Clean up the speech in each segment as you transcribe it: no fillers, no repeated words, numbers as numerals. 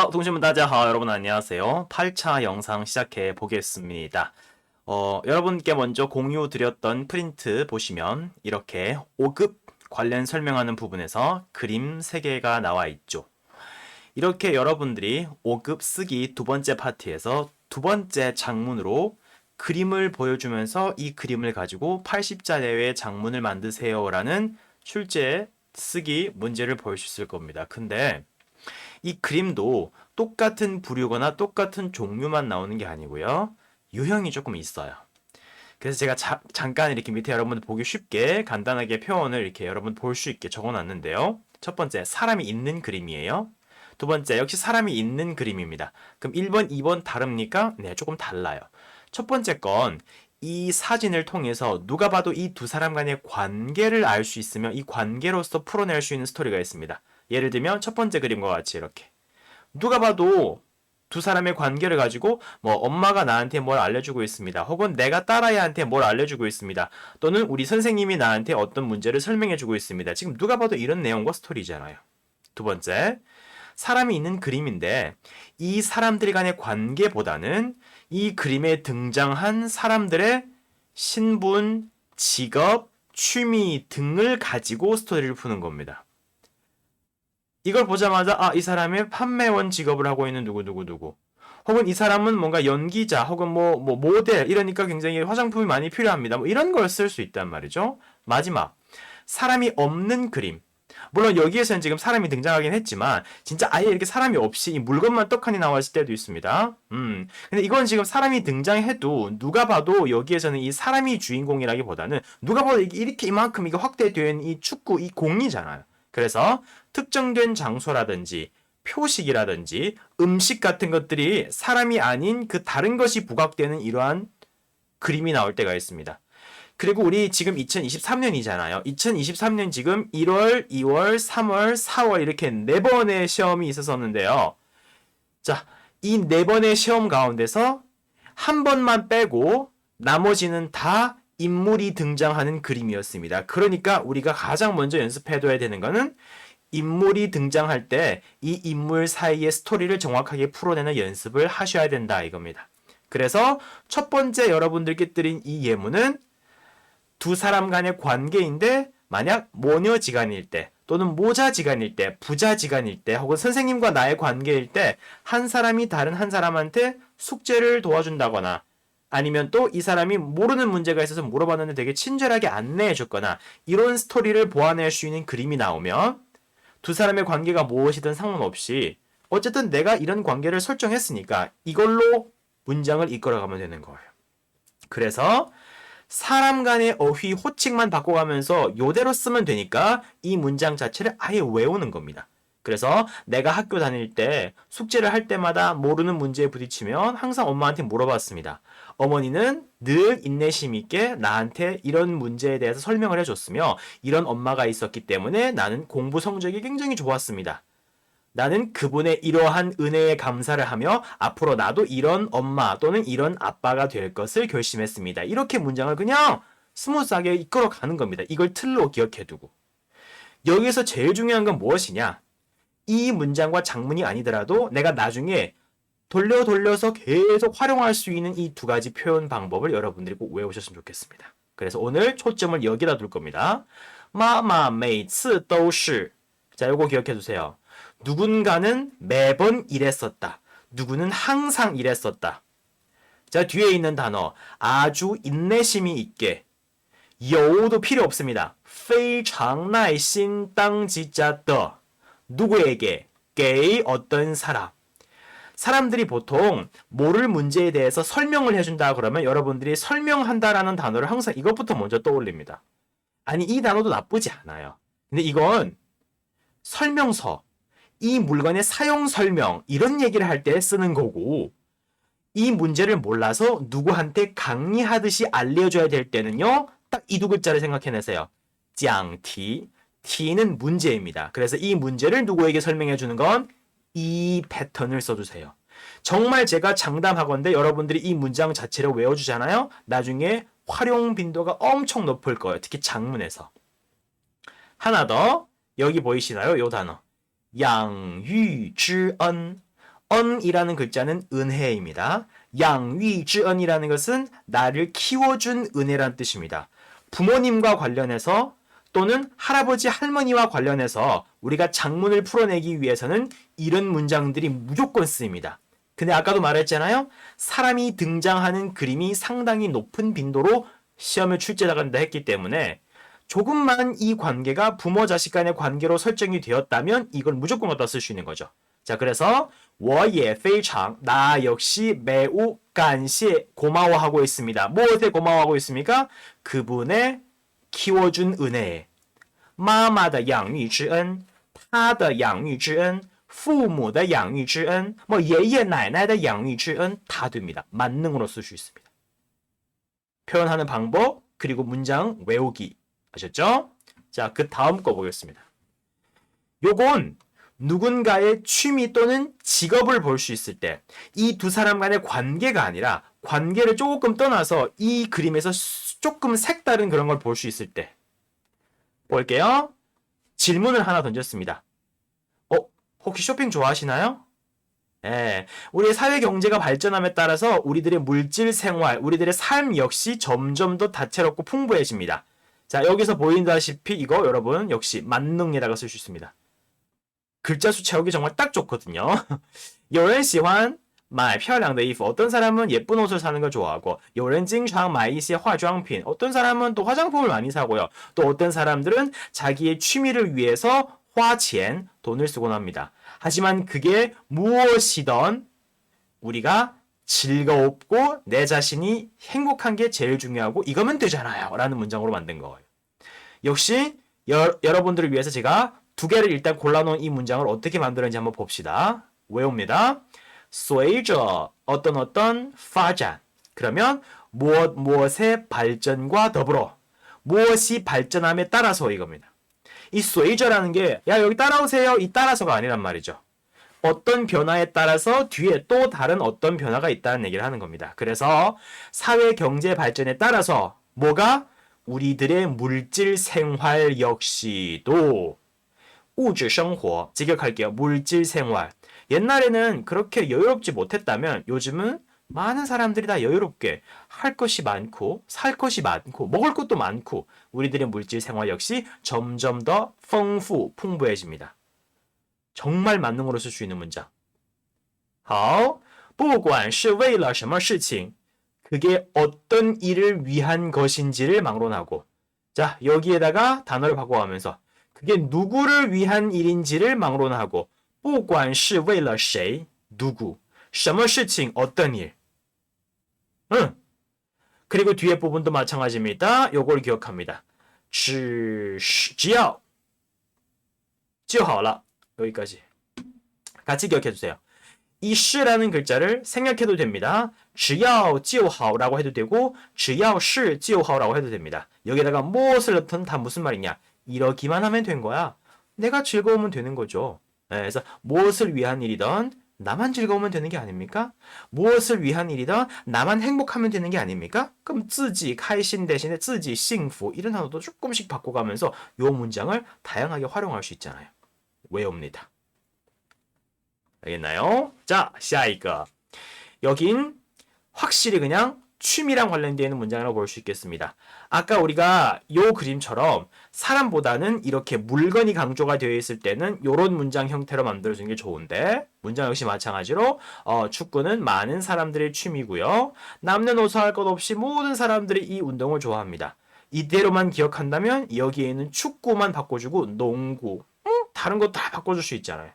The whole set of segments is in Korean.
동시문 다자하 여러분 안녕하세요. 8차 영상 시작해 보겠습니다. 여러분께 먼저 공유 드렸던 프린트 보시면 이렇게 5급 관련 설명하는 부분에서 그림 3개가 나와 있죠. 이렇게 여러분들이 5급 쓰기 두 번째 파트에서 두 번째 장문으로 그림을 보여주면서 이 그림을 가지고 80자 내외의 장문을 만드세요 라는 출제 쓰기 문제를 볼 수 있을 겁니다. 근데 이 그림도 똑같은 부류거나 똑같은 종류만 나오는 게 아니고요. 유형이 조금 있어요. 그래서 제가 잠깐 이렇게 밑에 여러분들 보기 쉽게 간단하게 표현을 이렇게 여러분 볼 수 있게 적어놨는데요. 첫 번째, 사람이 있는 그림이에요. 두 번째, 역시 사람이 있는 그림입니다. 그럼 1번, 2번 다릅니까? 네, 조금 달라요. 첫 번째 건 이 사진을 통해서 누가 봐도 이 두 사람 간의 관계를 알 수 있으면 이 관계로서 풀어낼 수 있는 스토리가 있습니다. 예를 들면 첫 번째 그림과 같이 이렇게 누가 봐도 두 사람의 관계를 가지고 뭐 엄마가 나한테 뭘 알려주고 있습니다. 혹은 내가 딸아이한테 뭘 알려주고 있습니다. 또는 우리 선생님이 나한테 어떤 문제를 설명해주고 있습니다. 지금 누가 봐도 이런 내용과 스토리잖아요. 두 번째, 사람이 있는 그림인데 이 사람들 간의 관계보다는 이 그림에 등장한 사람들의 신분, 직업, 취미 등을 가지고 스토리를 푸는 겁니다. 이걸 보자마자 이 사람의 판매원 직업을 하고 있는 누구누구누구, 혹은 이 사람은 뭔가 연기자 혹은 뭐 모델 이러니까 굉장히 화장품이 많이 필요합니다. 뭐 이런 걸 쓸 수 있단 말이죠. 마지막, 사람이 없는 그림. 물론 여기에서는 지금 사람이 등장하긴 했지만 진짜 아예 이렇게 사람이 없이 이 물건만 떡하니 나왔을 때도 있습니다. 근데 이건 지금 사람이 등장해도 누가 봐도 여기에서는 이 사람이 주인공이라기보다는 누가 봐도 이렇게 이만큼 이게 확대된 이 축구 이 공이잖아요. 그래서 특정된 장소라든지 표식이라든지 음식 같은 것들이 사람이 아닌 그 다른 것이 부각되는 이러한 그림이 나올 때가 있습니다. 그리고 우리 지금 2023년이잖아요. 2023년 지금 1월, 2월, 3월, 4월 이렇게 4번의 시험이 있었었는데요. 자, 이 4번의 시험 가운데서 한 번만 빼고 나머지는 다 인물이 등장하는 그림이었습니다. 그러니까 우리가 가장 먼저 연습해둬야 되는 거는 인물이 등장할 때 이 인물 사이의 스토리를 정확하게 풀어내는 연습을 하셔야 된다 이겁니다. 그래서 첫 번째 여러분들께 드린 이 예문은 두 사람 간의 관계인데 만약 모녀지간일 때 또는 모자지간일 때, 부자지간일 때 혹은 선생님과 나의 관계일 때 한 사람이 다른 한 사람한테 숙제를 도와준다거나 아니면 또 이 사람이 모르는 문제가 있어서 물어봤는데 되게 친절하게 안내해 줬거나 이런 스토리를 보완할 수 있는 그림이 나오면 두 사람의 관계가 무엇이든 상관없이 어쨌든 내가 이런 관계를 설정했으니까 이걸로 문장을 이끌어가면 되는 거예요. 그래서 사람 간의 어휘, 호칭만 바꿔가면서 요대로 쓰면 되니까 이 문장 자체를 아예 외우는 겁니다. 그래서 내가 학교 다닐 때 숙제를 할 때마다 모르는 문제에 부딪히면 항상 엄마한테 물어봤습니다. 어머니는 늘 인내심 있게 나한테 이런 문제에 대해서 설명을 해줬으며 이런 엄마가 있었기 때문에 나는 공부 성적이 굉장히 좋았습니다. 나는 그분의 이러한 은혜에 감사를 하며 앞으로 나도 이런 엄마 또는 이런 아빠가 될 것을 결심했습니다. 이렇게 문장을 그냥 스무스하게 이끌어 가는 겁니다. 이걸 틀로 기억해두고. 여기서 제일 중요한 건 무엇이냐? 이 문장과 장문이 아니더라도 내가 나중에 돌려서 계속 활용할 수 있는 이 두 가지 표현 방법을 여러분들이 꼭 외우셨으면 좋겠습니다. 그래서 오늘 초점을 여기다 둘 겁니다. 妈妈每次都是 자, 요거 기억해 두세요. 누군가는 매번 이랬었다. 누구는 항상 이랬었다. 자, 뒤에 있는 단어 아주 인내심이 있게. 여우도 필요 없습니다. 非常耐心当记者的 누구에게? 给 어떤 사람. 사람들이 보통 모를 문제에 대해서 설명을 해준다 그러면 여러분들이 설명한다라는 단어를 항상 이것부터 먼저 떠올립니다. 아니, 이 단어도 나쁘지 않아요. 근데 이건 설명서, 이 물건의 사용 설명 이런 얘기를 할 때 쓰는 거고 이 문제를 몰라서 누구한테 강의하듯이 알려줘야 될 때는요. 딱 이 두 글자를 생각해내세요. 讲题, T는 문제입니다. 그래서 이 문제를 누구에게 설명해 주는 건 이 패턴을 써주세요. 정말 제가 장담하건대 여러분들이 이 문장 자체를 외워주잖아요. 나중에 활용 빈도가 엄청 높을 거예요. 특히 장문에서. 하나 더, 여기 보이시나요? 요 단어. 养育之恩恩이라는 글자는 은혜입니다. 양위지恩이라는 것은 나를 키워준 은혜란 뜻입니다. 부모님과 관련해서 또는 할아버지 할머니와 관련해서 우리가 작문을 풀어내기 위해서는 이런 문장들이 무조건 쓰입니다. 근데 아까도 말했잖아요. 사람이 등장하는 그림이 상당히 높은 빈도로 시험에 출제 나간다 했기 때문에 조금만 이 관계가 부모 자식 간의 관계로 설정이 되었다면 이걸 무조건 갖다 쓸 수 있는 거죠. 자, 그래서 我也非常 나 역시 매우 感谢 고마워하고 있습니다. 무엇에 고마워하고 있습니까? 그분의 키워준 은혜에 妈妈的养育之恩他的养育之恩父母的养育之恩뭐爷爷奶奶的养育之恩다 됩니다. 만능으로 쓸 수 있습니다. 표현하는 방법 그리고 문장 외우기 아셨죠? 자, 그 다음 거 보겠습니다. 요건 누군가의 취미 또는 직업을 볼 수 있을 때 이 두 사람 간의 관계가 아니라 관계를 조금 떠나서 이 그림에서 조금 색다른 그런 걸 볼 수 있을 때 볼게요. 질문을 하나 던졌습니다. 혹시 쇼핑 좋아하시나요? 예, 우리의 사회 경제가 발전함에 따라서 우리들의 물질 생활, 우리들의 삶 역시 점점 더 다채롭고 풍부해집니다. 자, 여기서 보인다시피 이거 여러분 역시 만능에다가 쓸 수 있습니다. 글자 수 채우기 정말 딱 좋거든요. 有人喜欢买漂亮的衣服 어떤 사람은 예쁜 옷을 사는 걸 좋아하고 有人经常买一些化妆品 어떤 사람은 또 화장품을 많이 사고요. 또 어떤 사람들은 자기의 취미를 위해서 花钱 돈을 쓰곤 합니다. 하지만 그게 무엇이든 우리가 즐겁고 내 자신이 행복한 게 제일 중요하고 이거면 되잖아요 라는 문장으로 만든 거예요. 역시 여러분들을 위해서 제가 두 개를 일단 골라놓은 이 문장을 어떻게 만들었는지 한번 봅시다. 외웁니다. 随着 어떤 发展 그러면 무엇의 발전과 더불어 무엇이 발전함에 따라서 이겁니다. 이 随着라는 게 야 여기 따라오세요 이 따라서가 아니란 말이죠. 어떤 변화에 따라서 뒤에 또 다른 어떤 변화가 있다는 얘기를 하는 겁니다. 그래서 사회 경제 발전에 따라서 뭐가 우리들의 물질 생활 역시도 物质生活 직역할게요. 물질 생활. 옛날에는 그렇게 여유롭지 못했다면 요즘은 많은 사람들이 다 여유롭게 할 것이 많고 살 것이 많고 먹을 것도 많고 우리들의 물질 생활 역시 점점 더 풍부해집니다. 정말 만능으로 쓸 수 있는 문장. 好,不管是为了什么事情 그게 어떤 일을 위한 것인지를 막론하고 자 여기에다가 단어를 바꿔가면서 그게 누구를 위한 일인지를 막론하고 不管是为了谁 누구 什么事情 어떤 일 그리고 뒤에 부분도 마찬가지입니다. 요걸 기억합니다. 只要就好了 여기까지 같이 기억해주세요. 이 시라는 글자를 생략해도 됩니다. 只要就好 라고 해도 되고 只要是就好 라고 해도 됩니다. 여기다가 무엇을 넣든 다 무슨 말이냐 이러기만 하면 된 거야. 내가 즐거우면 되는 거죠. 네, 그래서 무엇을 위한 일이든 나만 즐거우면 되는 게 아닙니까? 무엇을 위한 일이든 나만 행복하면 되는 게 아닙니까? 그럼 自己开心 대신에 自己幸福 이런 단어도 조금씩 바꿔가면서 이 문장을 다양하게 활용할 수 있잖아요. 외웁니다. 알겠나요? 자, 下一个. 여긴 확실히 그냥 취미랑 관련되어 있는 문장이라고 볼 수 있겠습니다. 아까 우리가 요 그림처럼 사람보다는 이렇게 물건이 강조가 되어 있을 때는 이런 문장 형태로 만들어주는 게 좋은데 문장 역시 마찬가지로 축구는 많은 사람들의 취미고요. 남녀노소 할 것 없이 모든 사람들이 이 운동을 좋아합니다. 이대로만 기억한다면 여기에 있는 축구만 바꿔주고 농구, 다른 거 다 바꿔줄 수 있잖아요.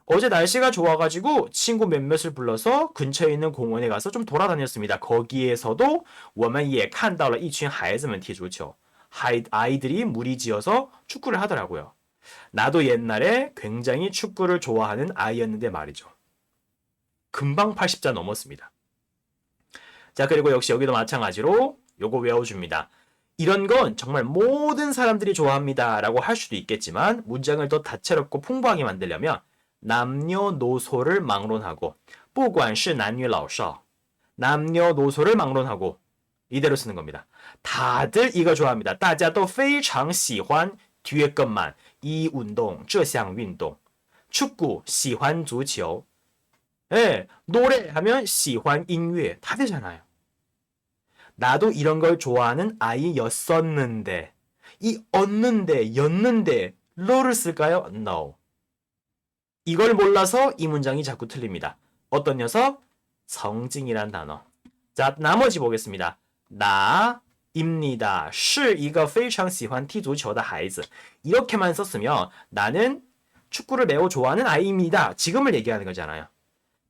어제 날씨가 좋아가지고 친구 몇몇을 불러서 근처에 있는 공원에 가서 좀 돌아다녔습니다. 거기에서도 我们也看到了一群孩子们踢足球. 아이들이 무리지어서 축구를 하더라고요. 나도 옛날에 굉장히 축구를 좋아하는 아이였는데 말이죠. 금방 80자 넘었습니다. 자, 그리고 역시 여기도 마찬가지로 요거 외워줍니다. 이런 건 정말 모든 사람들이 좋아합니다 라고 할 수도 있겠지만 문장을 더 다채롭고 풍부하게 만들려면 남녀노소를 막론하고 不管是男女老少 남녀노소를 막론하고 이대로 쓰는 겁니다. 다들 이거 좋아합니다. 大家都非常喜欢 뒤에 것만 이 운동, 这项运动 축구, 喜欢足球 예, 노래하면 喜欢音乐 다 되잖아요. 나도 이런 걸 좋아하는 아이였었는데 이 었는데 였는데 러를 쓸까요? No. 이걸 몰라서 이 문장이 자꾸 틀립니다. 어떤 녀석? 성징이란 단어. 자, 나머지 보겠습니다. 나입니다. 是一个非常喜欢踢足球的孩子. 이렇게만 썼으면 나는 축구를 매우 좋아하는 아이입니다. 지금을 얘기하는 거잖아요.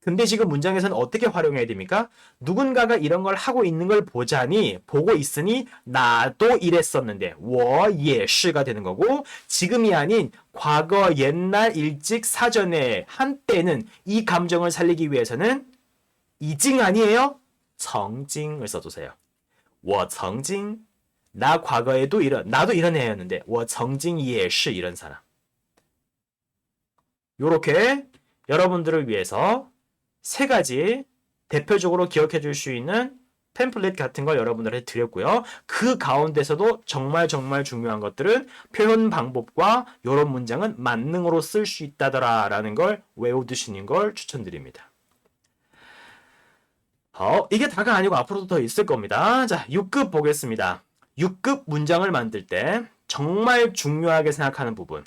근데 지금 문장에서는 어떻게 활용해야 됩니까? 누군가가 이런 걸 하고 있는 걸 보고 있으니 나도 이랬었는데 我也是가 되는 거고 지금이 아닌 과거 옛날 일찍 사전에 한때는 이 감정을 살리기 위해서는 이징 아니에요? 정징을 써주세요. 我曾经 나 과거에도 나도 이런 애였는데 我曾经也是 이런 사람. 요렇게 여러분들을 위해서 세 가지 대표적으로 기억해 줄 수 있는 템플릿 같은 걸 여러분들한테 드렸고요. 그 가운데서도 정말 중요한 것들은 표현 방법과 이런 문장은 만능으로 쓸 수 있다더라라는 걸 외워두시는 걸 추천드립니다. 이게 다가 아니고 앞으로도 더 있을 겁니다. 자, 6급 보겠습니다. 6급 문장을 만들 때 정말 중요하게 생각하는 부분.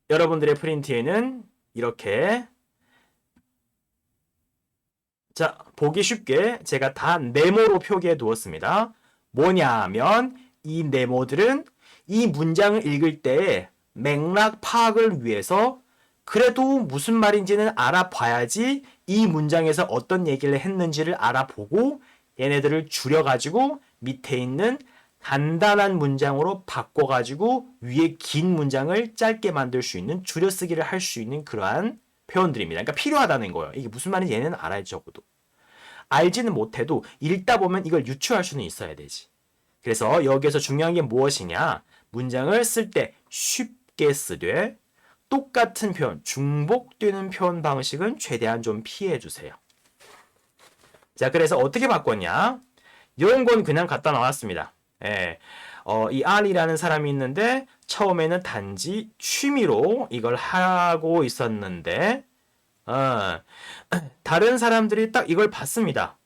여러분들의 프린트에는 이렇게 자, 보기 쉽게 제가 다 네모로 표기해 두었습니다. 뭐냐면 이 네모들은 이 문장을 읽을 때 맥락 파악을 위해서 그래도 무슨 말인지는 알아봐야지 이 문장에서 어떤 얘기를 했는지를 알아보고 얘네들을 줄여가지고 밑에 있는 간단한 문장으로 바꿔가지고 위에 긴 문장을 짧게 만들 수 있는 줄여쓰기를 할 수 있는 그러한 표현들입니다. 그러니까 필요하다는 거예요. 이게 무슨 말인지 얘네는 알아야지 적어도. 알지는 못해도 읽다 보면 이걸 유추할 수는 있어야 되지. 그래서 여기에서 중요한 게 무엇이냐? 문장을 쓸 때 쉽게 쓰되 똑같은 표현, 중복되는 표현 방식은 최대한 좀 피해 주세요. 자, 그래서 어떻게 바꿨냐? 이런 건 그냥 갖다 나왔습니다. 예. 이 알이라는 사람이 있는데 처음에는 단지 취미로 이걸 하고 있었는데 다른 사람들이 딱 이걸 봤습니다.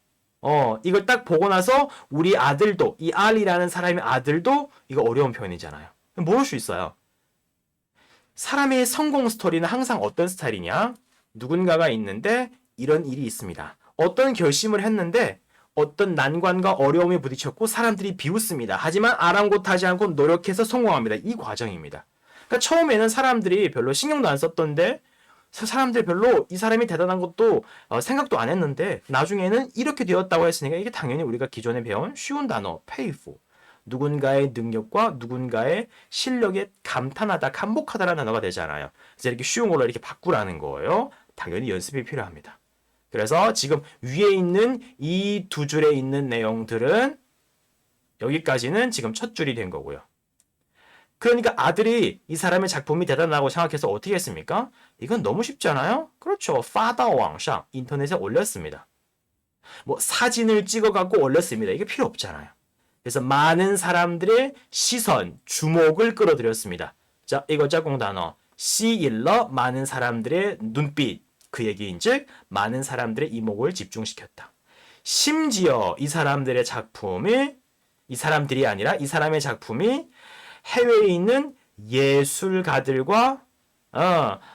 이걸 딱 보고 나서 우리 아들도 이 알이라는 사람의 아들도 이거 어려운 표현이잖아요. 모를 수 있어요. 사람의 성공 스토리는 항상 어떤 스타일이냐? 누군가가 있는데 이런 일이 있습니다. 어떤 결심을 했는데 어떤 난관과 어려움에 부딪혔고 사람들이 비웃습니다. 하지만 아랑곳하지 않고 노력해서 성공합니다. 이 과정입니다. 그러니까 처음에는 사람들이 별로 신경도 안 썼던데 사람들 별로 이 사람이 대단한 것도 생각도 안 했는데 나중에는 이렇게 되었다고 했으니까 이게 당연히 우리가 기존에 배운 쉬운 단어 payful 누군가의 능력과 누군가의 실력에 감탄하다, 감복하다라는 단어가 되잖아요. 그래서 이렇게 쉬운 걸로 이렇게 바꾸라는 거예요. 당연히 연습이 필요합니다. 그래서 지금 위에 있는 이 두 줄에 있는 내용들은 여기까지는 지금 첫 줄이 된 거고요. 그러니까 아들이 이 사람의 작품이 대단하다고 생각해서 어떻게 했습니까? 이건 너무 쉽잖아요? 그렇죠. 파다왕상 인터넷에 올렸습니다. 뭐 사진을 찍어갖고 올렸습니다. 이게 필요 없잖아요. 그래서 많은 사람들의 시선, 주목을 끌어들였습니다. 자, 이거 짝꿍 단어. 시일러 많은 사람들의 눈빛. 그 얘기인즉 많은 사람들의 이목을 집중시켰다. 심지어 이 사람들의 작품이 이 사람들이 아니라 이 사람의 작품이 해외에 있는 예술가들과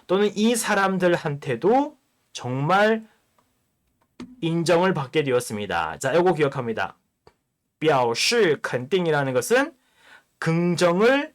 또는 이 사람들한테도 정말 인정을 받게 되었습니다. 자, 이거 기억합니다. 表示肯定이라는 것은 긍정을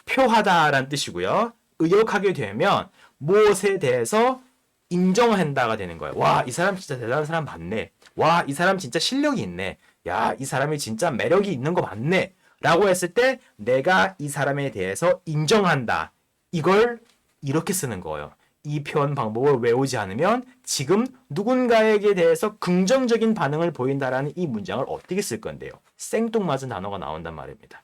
표하다라는 뜻이고요. 의역하게 되면 무엇에 대해서 인정한다가 되는 거예요. 와, 이 사람 진짜 대단한 사람 맞네. 와, 이 사람 진짜 실력이 있네. 야, 이 사람이 진짜 매력이 있는 거 맞네. 라고 했을 때 내가 이 사람에 대해서 인정한다. 이걸 이렇게 쓰는 거예요. 이 표현 방법을 외우지 않으면 지금 누군가에게 대해서 긍정적인 반응을 보인다라는 이 문장을 어떻게 쓸 건데요. 생뚱맞은 단어가 나온단 말입니다.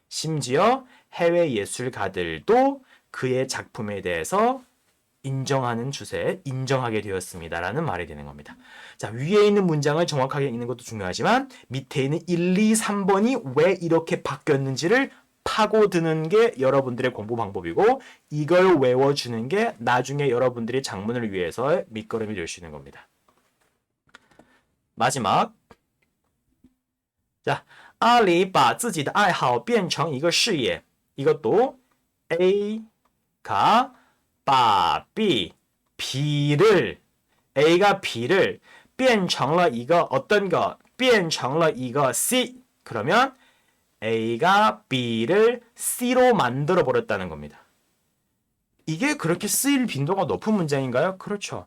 심지어 해외 예술가들도 그의 작품에 대해서 인정하는 추세에 인정하게 되었습니다라는 말이 되는 겁니다. 자, 위에 있는 문장을 정확하게 읽는 것도 중요하지만 밑에 있는 1, 2, 3번이 왜 이렇게 바뀌었는지를 파고드는 게 여러분들의 공부 방법이고 이걸 외워주는 게 나중에 여러분들이 작문을 위해서 밑거름이 될 수 있는 겁니다. 마지막. 자, 阿里把自己的爱好变成一个事业. 이것도 A가 把 B를 A가 B를 变成了一个 어떤 거 变成了一个 C. 그러면 A가 B를 C로 만들어 버렸다는 겁니다. 이게 그렇게 쓰일 빈도가 높은 문장인가요? 그렇죠.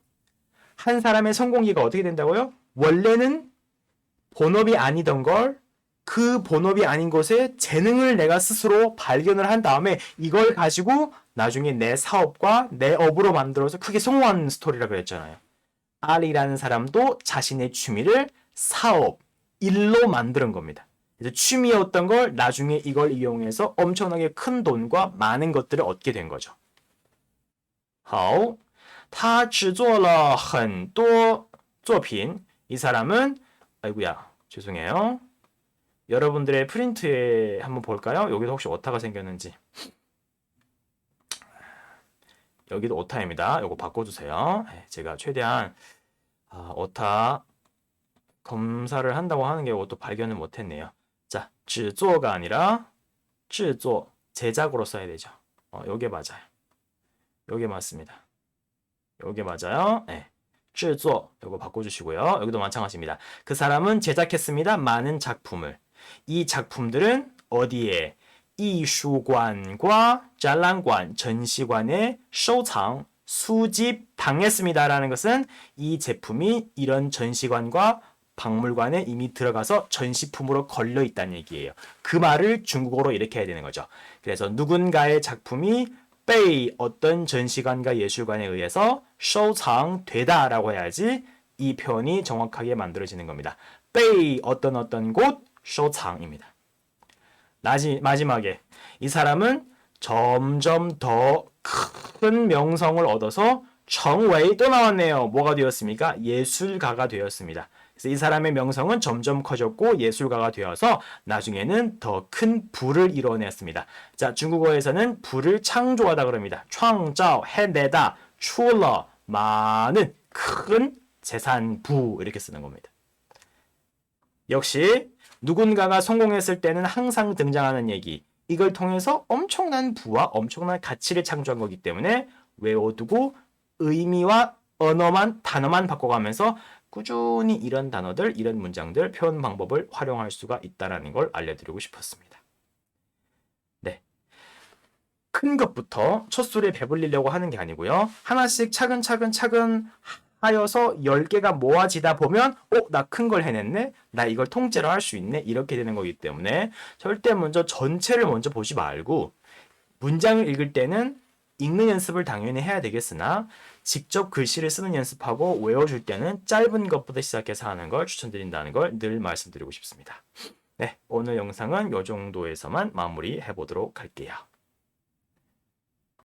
한 사람의 성공기가 어떻게 된다고요? 원래는 본업이 아니던 걸 그 본업이 아닌 것에 재능을 내가 스스로 발견을 한 다음에 이걸 가지고 나중에 내 사업과 내 업으로 만들어서 크게 성공한 스토리라고 했잖아요. 알이라는 사람도 자신의 취미를 사업, 일로 만드는 겁니다. 그래서 취미였던 걸 나중에 이걸 이용해서 엄청나게 큰 돈과 많은 것들을 얻게 된 거죠. 好,他制作了很多作品. 이 사람은 아이고야 죄송해요. 여러분들의 프린트에 한번 볼까요? 여기도 혹시 오타가 생겼는지. 여기도 오타입니다. 이거 바꿔주세요. 제가 최대한 오타 검사를 한다고 하는 게 이것도 발견을 못했네요. 자, 制作가 아니라 制作 제작으로 써야 되죠. 요게 맞아요. 요게 맞습니다. 요게 맞아요. 네. 制作 요거 바꿔주시고요. 여기도 마찬가지입니다. 그 사람은 제작했습니다. 많은 작품을. 이 작품들은 어디에? 艺术馆과展览馆 전시관에 收藏 수집 당했습니다. 라는 것은 이 제품이 이런 전시관과 박물관에 이미 들어가서 전시품으로 걸려 있다는 얘기예요. 그 말을 중국어로 이렇게 해야 되는 거죠. 그래서 누군가의 작품이 被 어떤 전시관과 예술관에 의해서 收藏 되다라고 해야지 이 표현이 정확하게 만들어지는 겁니다. 被 어떤 곳 收藏입니다. 마지막에 이 사람은 점점 더 큰 명성을 얻어서 成为 또 나왔네요. 뭐가 되었습니까? 예술가가 되었습니다. 그래서 이 사람의 명성은 점점 커졌고 예술가가 되어서 나중에는 더 큰 부를 이뤄냈습니다. 자, 중국어에서는 부를 창조하다 그럽니다. 创造 해내다, 出了 많은 큰 재산 부 이렇게 쓰는 겁니다. 역시 누군가가 성공했을 때는 항상 등장하는 얘기. 이걸 통해서 엄청난 부와 엄청난 가치를 창조한 거기 때문에 외워두고 의미와 단어만 바꿔가면서 꾸준히 이런 단어들, 이런 문장들, 표현 방법을 활용할 수가 있다는 걸 알려드리고 싶었습니다. 네, 큰 것부터 첫 술에 배불리려고 하는 게 아니고요. 하나씩 차근차근 하여서 10개가 모아지다 보면 나 큰 걸 해냈네? 나 이걸 통째로 할 수 있네? 이렇게 되는 거기 때문에 절대 먼저 전체를 먼저 보지 말고 문장을 읽을 때는 읽는 연습을 당연히 해야 되겠으나 직접 글씨를 쓰는 연습하고 외워줄 때는 짧은 것부터 시작해서 하는 걸 추천드린다는 걸 늘 말씀드리고 싶습니다. 네, 오늘 영상은 이 정도에서만 마무리해 보도록 할게요.